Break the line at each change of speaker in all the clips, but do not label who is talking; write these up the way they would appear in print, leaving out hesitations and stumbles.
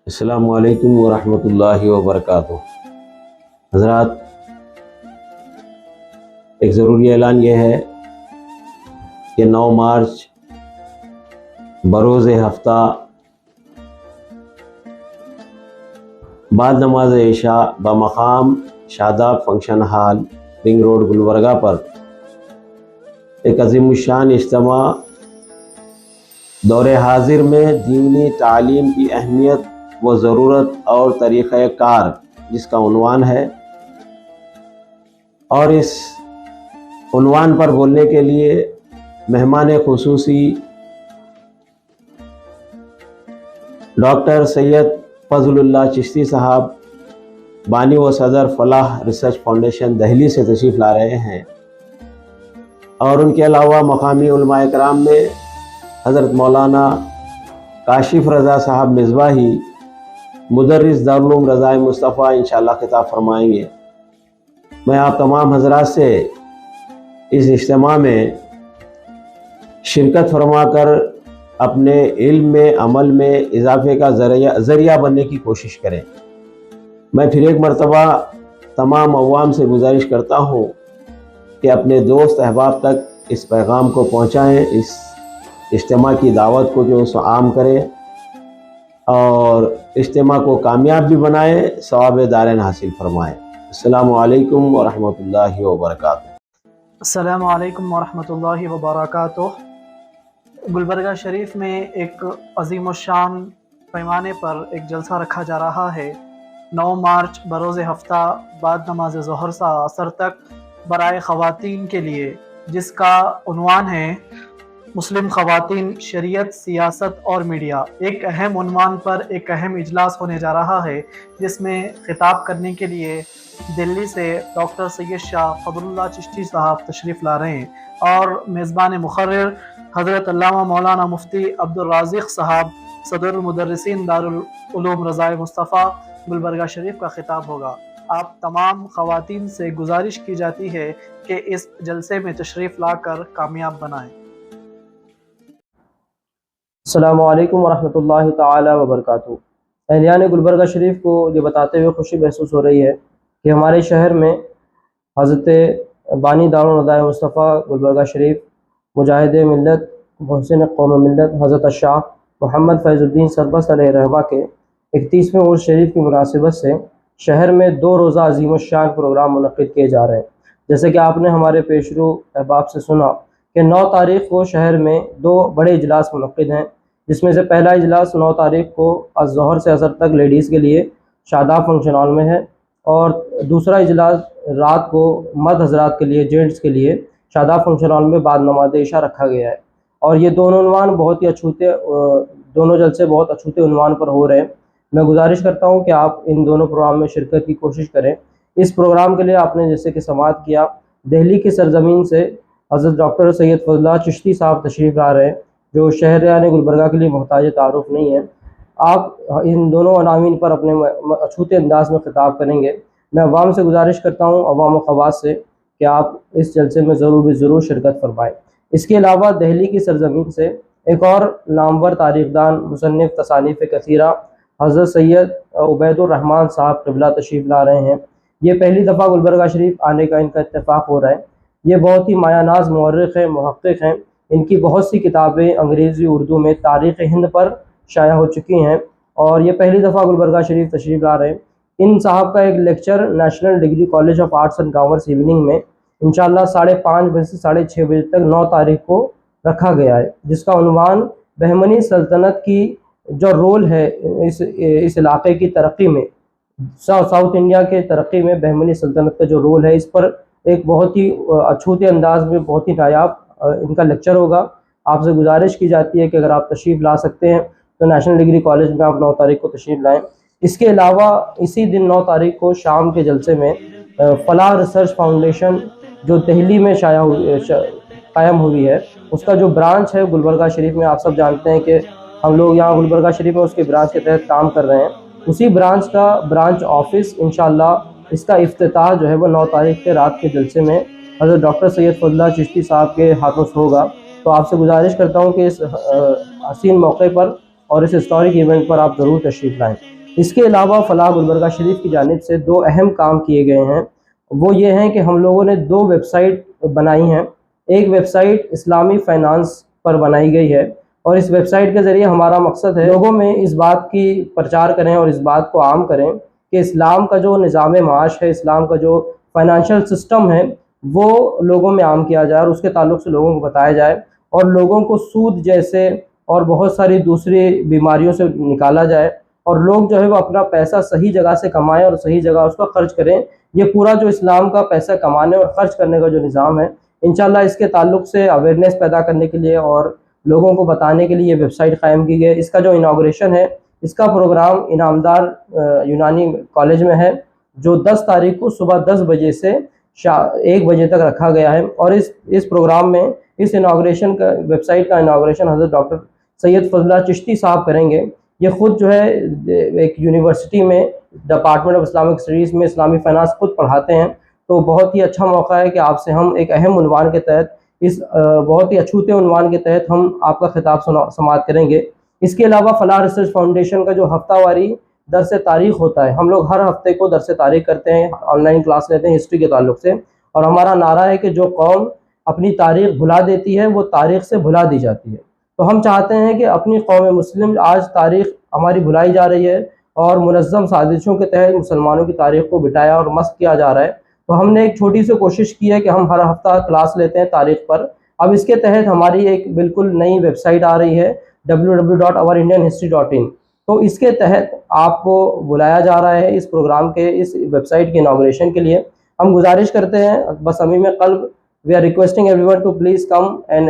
السلام علیکم ورحمۃ اللہ وبرکاتہ۔ حضرات، ایک ضروری اعلان یہ ہے کہ 9 مارچ بروز ہفتہ بعد نماز عشاء بمقام Shadab function hall ring road Gulbarga پر ایک عظیم الشان اجتماع دور حاضر میں دینی تعلیم کی اہمیت و ضرورت اور طریقہ کار، جس کا عنوان ہے، اور اس عنوان پر بولنے کے لیے مہمان خصوصی ڈاکٹر سید فضل اللہ چشتی صاحب، بانی و صدر فلاح ریسرچ فاؤنڈیشن دہلی سے تشریف لا رہے ہیں، اور ان کے علاوہ مقامی علماء کرام میں حضرت مولانا کاشف رضا صاحب مصباحی، مدرس دارالعلوم رضائے مصطفیٰ انشاءاللہ خطاب فرمائیں گے۔ میں آپ تمام حضرات سے اس اجتماع میں شرکت فرما کر اپنے علم میں، عمل میں اضافے کا ذریعہ بننے کی کوشش کریں۔ میں پھر ایک مرتبہ تمام عوام سے گزارش کرتا ہوں کہ اپنے دوست احباب تک اس پیغام کو پہنچائیں، اس اجتماع کی دعوت کو جو اس عام کریں، اور اجتماع کو کامیاب بھی بنائیں، ثواب دارین حاصل فرمائیں۔ السلام علیکم ورحمۃ اللہ وبرکاتہ۔
السلام علیکم ورحمۃ اللہ وبرکاتہ۔ گلبرگہ شریف میں ایک عظیم الشان پیمانے پر ایک جلسہ رکھا جا رہا ہے 9 مارچ بروز ہفتہ بعد نماز ظہر سے عصر تک برائے خواتین کے لیے، جس کا عنوان ہے مسلم خواتین، شریعت، سیاست اور میڈیا۔ ایک اہم عنوان پر ایک اہم اجلاس ہونے جا رہا ہے، جس میں خطاب کرنے کے لیے دلی سے ڈاکٹر سید شاہ فضل اللہ چشتی صاحب تشریف لا رہے ہیں، اور میزبان مقرر حضرت علامہ مولانا مفتی عبدالرازق صاحب، صدر المدرسین دارالعلوم رضائے مصطفیٰ گلبرگہ شریف کا خطاب ہوگا۔ آپ تمام خواتین سے گزارش کی جاتی ہے کہ اس جلسے میں تشریف لا کر کامیاب بنائیں۔
السلام علیکم ورحمۃ اللہ تعالی وبرکاتہ۔ اہلیان گلبرگہ شریف کو یہ بتاتے ہوئے خوشی محسوس ہو رہی ہے کہ ہمارے شہر میں حضرت بانی دارالعلوم رضائے مصطفیٰ گلبرگہ شریف، مجاہد ملت، محسن قوم ملت حضرت شاہ محمد فیض الدین سربست علیہ رحمہ کے 31ویں عرس شریف کی مناسبت سے شہر میں 2 روزہ عظیم الشان پروگرام منعقد کیے جا رہے ہیں۔ جیسے کہ آپ نے ہمارے پیشرو احباب سے سنا کہ 9 تاریخ کو شہر میں 2 بڑے اجلاس منعقد ہیں، جس میں سے پہلا اجلاس 9 تاریخ کو ظہر سے عصر تک لیڈیز کے لیے شاداب فنکشن ہال میں ہے، اور دوسرا اجلاس رات کو مرد حضرات کے لیے، جینٹس کے لیے شاداب فنکشن ہال میں بعد نماز عشاء رکھا گیا ہے۔ اور یہ دونوں عنوان بہت ہی اچھوتے، دونوں جلسے بہت اچھوتے عنوان پر ہو رہے ہیں۔ میں گزارش کرتا ہوں کہ آپ ان دونوں پروگرام میں شرکت کی کوشش کریں۔ اس پروگرام کے لیے آپ نے جیسے کہ سماعت کیا، دہلی کی سرزمین سے حضرت ڈاکٹر سید فضل اللہ چشتی صاحب تشریف لا رہے ہیں، جو شہریان گلبرگہ کے لیے محتاج تعارف نہیں ہے۔ آپ ان دونوں عناوین پر اپنے اچھوتے انداز میں خطاب کریں گے۔ میں عوام سے گزارش کرتا ہوں، عوام و خواص سے، کہ آپ اس جلسے میں ضرور شرکت فرمائیں۔ اس کے علاوہ دہلی کی سرزمین سے ایک اور نامور تاریخ دان، مصنف تصانیف کثیرہ حضرت سید عبید الرحمن صاحب قبلہ تشریف لا رہے ہیں۔ یہ پہلی دفعہ گلبرگہ شریف آنے کا ان کا اتفاق ہو رہا ہے۔ یہ بہت ہی مایہ ناز مورخ ہیں، محقق ہیں۔ ان کی بہت سی کتابیں انگریزی، اردو میں تاریخ ہند پر شائع ہو چکی ہیں، اور یہ پہلی دفعہ گلبرگہ شریف تشریف لا رہے ہیں۔ ان صاحب کا ایک lecture national degree college of arts and commerce evening میں انشاءاللہ 5:30 بجے سے 6:30 بجے تک 9 تاریخ کو رکھا گیا ہے، جس کا عنوان بہمنی سلطنت کی جو رول ہے اس علاقے کی ترقی میں، ساؤتھ انڈیا کے ترقی میں بہمنی سلطنت کا جو رول ہے، اس پر ایک بہت ہی اچھوتے انداز میں بہت ہی نایاب ان کا لیکچر ہوگا۔ آپ سے گزارش کی جاتی ہے کہ اگر آپ تشریف لا سکتے ہیں تو نیشنل ڈگری کالج میں آپ 9 تاریخ کو تشریف لائیں۔ اس کے علاوہ اسی دن 9 تاریخ کو شام کے جلسے میں فلاح ریسرچ فاؤنڈیشن جو دہلی میں قائم ہوئی ہے، اس کا جو برانچ ہے گلبرگہ شریف میں، آپ سب جانتے ہیں کہ ہم لوگ یہاں گلبرگہ شریف میں اس کے برانچ کے تحت کام کر رہے ہیں۔ اسی برانچ کا برانچ آفس انشاءاللہ اس کا افتتاح جو ہے وہ 9 تاریخ کے رات کے جلسے میں حضرت ڈاکٹر سید فضل اللہ چشتی صاحب کے ہاتھوں سے ہوگا۔ تو آپ سے گزارش کرتا ہوں کہ اس حسین موقع پر اور اس ہسٹورک ایونٹ پر آپ ضرور تشریف لائیں۔ اس کے علاوہ فلاح گلبرگہ شریف کی جانب سے 2 اہم کام کیے گئے ہیں، وہ یہ ہیں کہ ہم لوگوں نے 2 ویب سائٹ بنائی ہیں۔ ایک ویب سائٹ اسلامی فائنانس پر بنائی گئی ہے، اور اس ویب سائٹ کے ذریعے ہمارا مقصد ہے لوگوں میں اس بات کی پرچار کریں اور اس بات کو عام کریں کہ اسلام کا جو نظام معاش ہے، اسلام کا جو فائنانشل سسٹم ہے، وہ لوگوں میں عام کیا جائے اور اس کے تعلق سے لوگوں کو بتایا جائے، اور لوگوں کو سود جیسے اور بہت ساری دوسری بیماریوں سے نکالا جائے، اور لوگ جو ہے وہ اپنا پیسہ صحیح جگہ سے کمائیں اور صحیح جگہ اس کا خرچ کریں۔ یہ پورا جو اسلام کا پیسہ کمانے اور خرچ کرنے کا جو نظام ہے، انشاءاللہ اس کے تعلق سے اویئرنیس پیدا کرنے کے لیے اور لوگوں کو بتانے کے لیے یہ ویب سائٹ قائم کی گئی۔ اس کا جو انوگریشن ہے، اس کا پروگرام انعامدار یونانی کالج میں ہے، جو 10 تاریخ کو صبح 10 بجے سے 1 بجے تک رکھا گیا ہے، اور اس پروگرام میں اس انوگریشن کا ویب سائٹ کا انوگریشن حضرت ڈاکٹر سید فضل اللہ چشتی صاحب کریں گے۔ یہ خود جو ہے ایک یونیورسٹی میں ڈپارٹمنٹ آف اسلامک اسٹڈیز میں اسلامی فائنانس خود پڑھاتے ہیں، تو بہت ہی اچھا موقع ہے کہ آپ سے ہم ایک اہم عنوان کے تحت، اس بہت ہی اچھوتے عنوان کے تحت ہم آپ کا خطاب سماعت کریں گے۔ اس کے علاوہ فلاح ریسرچ فاؤنڈیشن کا جو ہفتہ واری درس تاریخ ہوتا ہے، ہم لوگ ہر ہفتے کو درس تاریخ کرتے ہیں، آن لائن کلاس لیتے ہیں ہسٹری کے تعلق سے، اور ہمارا نعرہ ہے کہ جو قوم اپنی تاریخ بھلا دیتی ہے وہ تاریخ سے بھلا دی جاتی ہے۔ تو ہم چاہتے ہیں کہ اپنی قوم مسلم، آج تاریخ ہماری بھلائی جا رہی ہے اور منظم سازشوں کے تحت مسلمانوں کی تاریخ کو بٹایا اور مسخ کیا جا رہا ہے، تو ہم نے ایک چھوٹی سی کوشش کی ہے کہ ہم ہر ہفتہ کلاس لیتے ہیں تاریخ پر۔ اب اس کے تحت ہماری ایک بالکل نئی ویب سائٹ آ رہی ہے www.ourindianhistory.in، تو اس کے تحت آپ کو بلایا جا رہا ہے اس پروگرام کے، اس ویب سائٹ کے انوگریشن کے لیے۔ ہم گزارش کرتے ہیں بس صمیم قلب، we are requesting everyone to please come and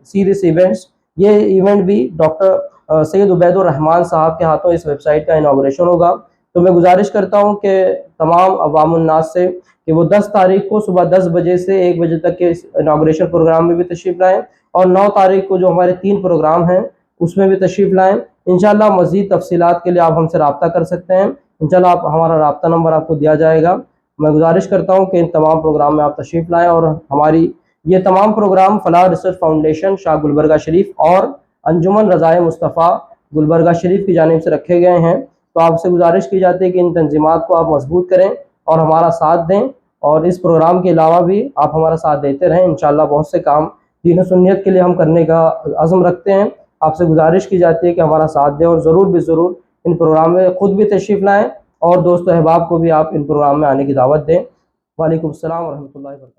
see this events. یہ ایونٹ بھی ڈاکٹر سید عبید الرحمان صاحب کے ہاتھوں اس ویب سائٹ کا انوگریشن ہوگا، تو میں گزارش کرتا ہوں کہ تمام عوام الناس سے کہ وہ 10 تاریخ کو صبح 10 بجے سے 1 بجے تک کے اس انوگریشن پروگرام میں بھی تشریف لائیں، اور 9 تاریخ کو جو ہمارے 3 پروگرام ہیں اس میں بھی تشریف لائیں۔ انشاءاللہ مزید تفصیلات کے لیے آپ ہم سے رابطہ کر سکتے ہیں، انشاءاللہ ہمارا رابطہ نمبر آپ کو دیا جائے گا۔ میں گزارش کرتا ہوں کہ ان تمام پروگرام میں آپ تشریف لائیں، اور ہماری یہ تمام پروگرام فلاح ریسرچ فاؤنڈیشن شاہ گلبرگہ شریف اور انجمن رضائے مصطفیٰ گلبرگہ شریف کی جانب سے رکھے گئے ہیں، تو آپ سے گزارش کی جاتی ہے کہ ان تنظیمات کو آپ مضبوط کریں اور ہمارا ساتھ دیں، اور اس پروگرام کے علاوہ بھی آپ ہمارا ساتھ دیتے رہیں۔ انشاءاللہ بہت سے کام دین و سنیت کے لیے ہم کرنے کا عزم رکھتے ہیں، آپ سے گزارش کی جاتی ہے کہ ہمارا ساتھ دیں، اور ضرور بھی ضرور ان پروگرام میں خود بھی تشریف لائیں، اور دوست و احباب کو بھی آپ ان پروگرام میں آنے کی دعوت دیں۔ وعلیکم السلام ورحمۃ اللہ وبرکاتہ۔